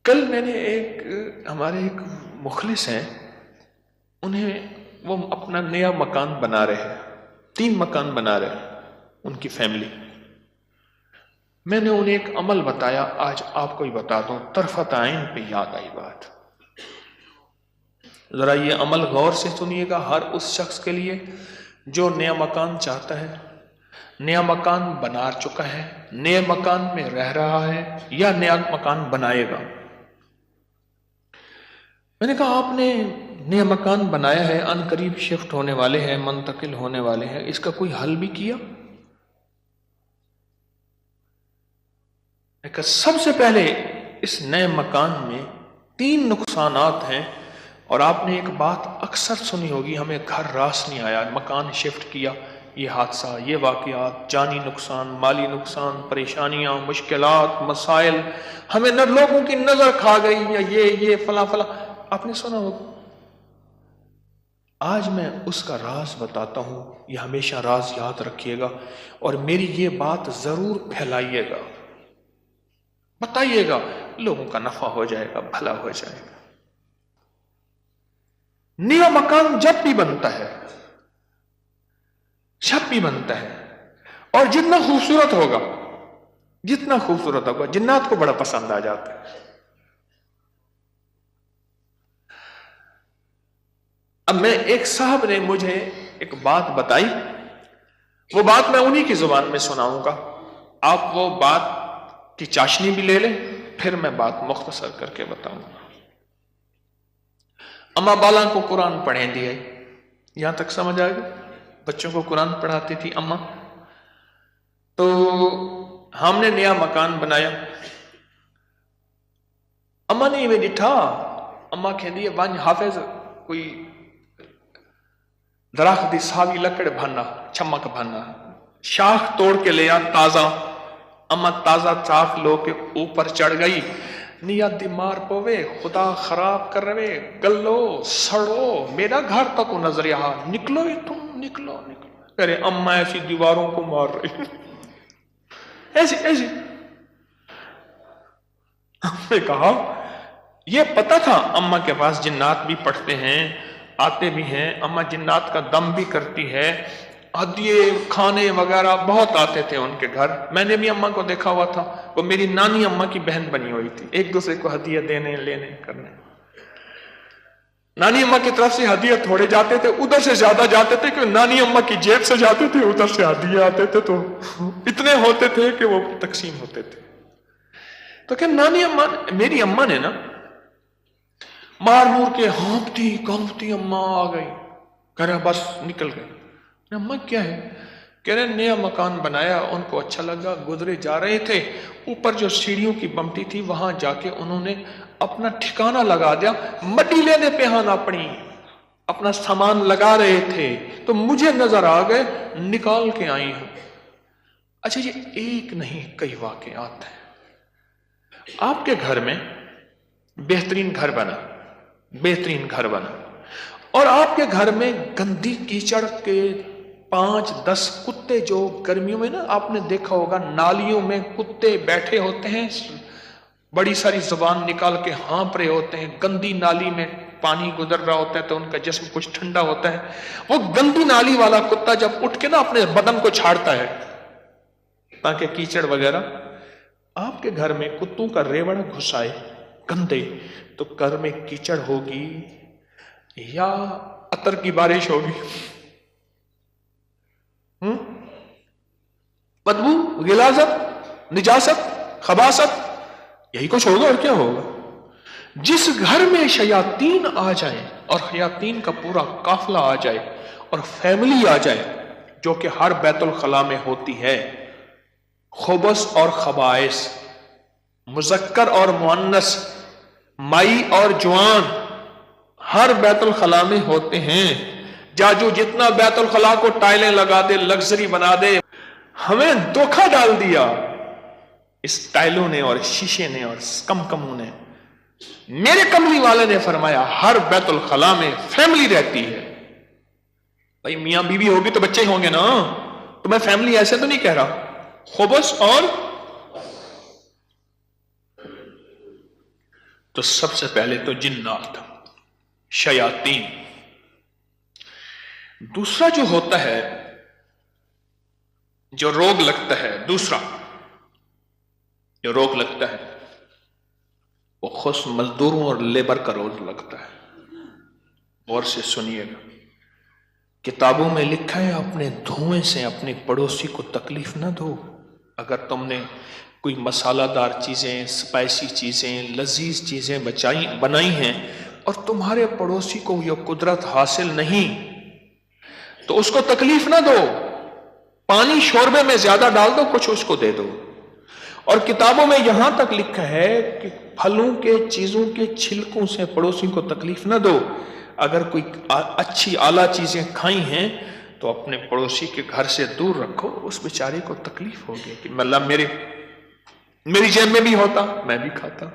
کل میں نے ہمارے ایک مخلص ہیں، وہ اپنا نیا مکان بنا رہے ہیں، 3 مکان بنا رہے ہیں ان کی فیملی. میں نے انہیں ایک عمل بتایا، آج آپ کو ہی بتا دوں، طرفت عین پہ یاد آئی بات. ذرا یہ عمل غور سے سنیے گا، ہر اس شخص کے لیے جو نیا مکان چاہتا ہے، نیا مکان بنا چکا ہے، نئے مکان میں رہ رہا ہے یا نیا مکان بنائے گا. میں نے کہا آپ نے نیا مکان بنایا ہے، ان قریب شفٹ ہونے والے ہیں، منتقل ہونے والے ہیں، اس کا کوئی حل بھی کیا؟ میں کہا سب سے پہلے اس نئے مکان میں 3 نقصانات ہیں، اور آپ نے ایک بات اکثر سنی ہوگی، ہمیں گھر راس نہیں آیا، مکان شفٹ کیا، یہ حادثہ، یہ واقعات، جانی نقصان، مالی نقصان، پریشانیاں، مشکلات، مسائل، ہمیں نہ لوگوں کی نظر کھا گئی، یا یہ فلاں فلاں، آپ نے سنا ہوگا. آج میں اس کا راز بتاتا ہوں، یہ ہمیشہ راز یاد رکھیے گا، اور میری یہ بات ضرور پھیلائیے گا، بتائیے گا، لوگوں کا نفع ہو جائے گا، بھلا ہو جائے گا. نیا مکان جب بھی بنتا ہے، اور جتنا خوبصورت ہوگا، جنات کو بڑا پسند آ جاتا ہے. اب میں ایک صاحب نے مجھے ایک بات بتائی، وہ بات میں انہی کی زبان میں سناؤں گا، آپ وہ بات کی چاشنی بھی لے لیں، پھر میں بات مختصر کر کے بتاؤں گا. اما بالا کو قرآن پڑھیں دیا، یہاں تک سمجھ آئے گا؟ بچوں کو قرآن پڑھاتی تھی اما. تو ہم نے نیا مکان بنایا، اما نے میں ڈٹھا، اما کہندی ہے ون حافظ کوئی درخت دی ساوی لکڑ بھانا، چمک بھانا، شاخ توڑ کے لیا تازہ. اما تازہ چاخ لو کے اوپر چڑھ گئی، نیت دی مار پوے، خدا خراب کر رہے، گلو سڑو، میرا گھر تک نظر یہاں، نکلو ہی تم، نکلو. ارے اما ایسی دیواروں کو مار رہی، ایسی. ہم نے کہا یہ پتا تھا اما کے پاس جنات بھی پڑھتے ہیں، آتے بھی ہیں، اما جنات کا دم بھی کرتی ہے، ہدیے کھانے وغیرہ بہت آتے تھے ان کے گھر. میں نے بھی اما کو دیکھا ہوا تھا، وہ میری نانی اما کی بہن بنی ہوئی تھی، ایک دوسرے کو ہدیے دینے لینے کرنے. نانی اما کی طرف سے ہدیے تھوڑے جاتے تھے، ادھر سے زیادہ جاتے تھے، کہ نانی اما کی جیب سے جاتے تھے، ادھر سے ہدیے آتے تھے، تو اتنے ہوتے تھے کہ وہ تقسیم ہوتے تھے. تو کہ نانی اما، میری اما نے نا مار مور کے ہانپتی کانپتی اما آ گئی، کہہ رہا بس نکل گئے. اما کیا ہے؟ کہہ رہے نیا مکان بنایا، ان کو اچھا لگا، گزرے جا رہے تھے، اوپر جو سیڑھیوں کی بمٹی تھی وہاں جا کے انہوں نے اپنا ٹھکانہ لگا دیا، مٹی لینے پہ ہاں اپنی اپنا سامان لگا رہے تھے، تو مجھے نظر آ گئے، نکال کے آئی ہوں. اچھا یہ ایک نہیں کئی واقعات ہیں. آپ کے گھر میں بہترین گھر بنا، اور آپ کے گھر میں گندی کیچڑ کے 5-10 کتے، جو گرمیوں میں نا آپ نے دیکھا ہوگا نالیوں میں کتے بیٹھے ہوتے ہیں، بڑی ساری زبان نکال کے ہانپ رہے ہوتے ہیں، گندی نالی میں پانی گزر رہا ہوتا ہے تو ان کا جسم کچھ ٹھنڈا ہوتا ہے. وہ گندی نالی والا کتا جب اٹھ کے نا اپنے بدن کو چھاڑتا ہے تاکہ کیچڑ وغیرہ، آپ کے گھر میں کتوں کا ریوڑ گھسائے گندے، تو گھر میں کیچڑ ہوگی یا عطر کی بارش ہوگی؟ بدبو، غلاظت، نجاست، خباثت، یہی کچھ ہوگا اور کیا ہوگا. جس گھر میں شیاطین آ جائیں اور شیاطین کا پورا قافلہ آ جائے اور فیملی آ جائے، جو کہ ہر بیت الخلا میں ہوتی ہے، خبث اور خبائث، مذکر اور مؤنث، مائی اور جوان، ہر بیت الخلا میں ہوتے ہیں. جو جتنا بیت الخلا کو ٹائلیں لگا دے، لگژری بنا دے، ہمیں دھوکہ ڈال دیا اس ٹائلوں نے اور شیشے نے اور کمکموں نے. میرے کملی والے نے فرمایا ہر بیت الخلا میں فیملی رہتی ہے. بھائی میاں بیوی ہوگی تو بچے ہوں گے نا، تو میں فیملی ایسے تو نہیں کہہ رہا. خبث اور تو سب سے پہلے تو جنات، شیاطین. دوسرا جو ہوتا ہے، جو روگ لگتا ہے، دوسرا جو روگ لگتا ہے وہ خصوص مزدوروں اور لیبر کا روگ لگتا ہے. غور سے سنیے گا، کتابوں میں لکھا ہے اپنے دھوئیں سے اپنے پڑوسی کو تکلیف نہ دو. اگر تم نے کوئی مسالہ دار چیزیں، سپائسی چیزیں، لذیذ چیزیں بنائی ہیں اور تمہارے پڑوسی کو یہ قدرت حاصل نہیں تو اس کو تکلیف نہ دو. پانی شوربے میں زیادہ ڈال دو، کچھ اس کو دے دو. اور کتابوں میں یہاں تک لکھا ہے کہ پھلوں کے چیزوں کے چھلکوں سے پڑوسی کو تکلیف نہ دو. اگر کوئی اچھی اعلیٰ چیزیں کھائی ہیں تو اپنے پڑوسی کے گھر سے دور رکھو. اس بیچارے کو تکلیف ہوگی کہ اللہ میری جیب میں بھی ہوتا میں بھی کھاتا.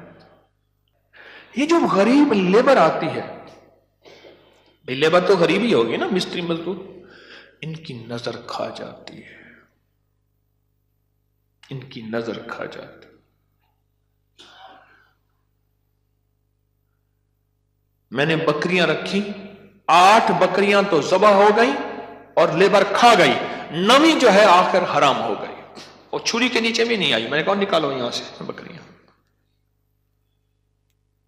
یہ جو غریب لیبر آتی ہے، لیبر تو غریب ہی ہوگی نا، مستری مزدور، ان کی نظر کھا جاتی ہے، ان کی نظر کھا جاتی. میں نے بکریاں رکھی، 8 بکریاں تو ذبح ہو گئی اور لیبر کھا گئی، 9ویں جو ہے آخر حرام ہو گئی، اور چھری کے نیچے بھی نہیں آئی. میں نے کہا نکالو یہاں سے بکریاں.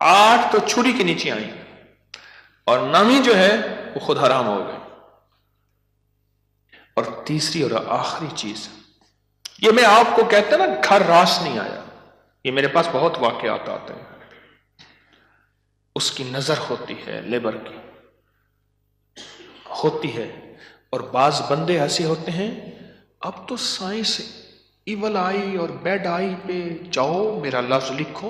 8 تو چھری کے نیچے آئی اور 9ویں جو ہے وہ خود حرام ہو گئی. اور تیسری اور آخری چیز، یہ میں آپ کو کہتا نا گھر راس نہیں آیا، یہ میرے پاس بہت واقعات آتے ہیں. اس کی نظر ہوتی ہے، لیبر کی ہوتی ہے. اور بعض بندے ایسے ہوتے ہیں، اب تو سائنس ایول آئی اور بیڈ آئی پہ جاؤ، میرا لفظ لکھو،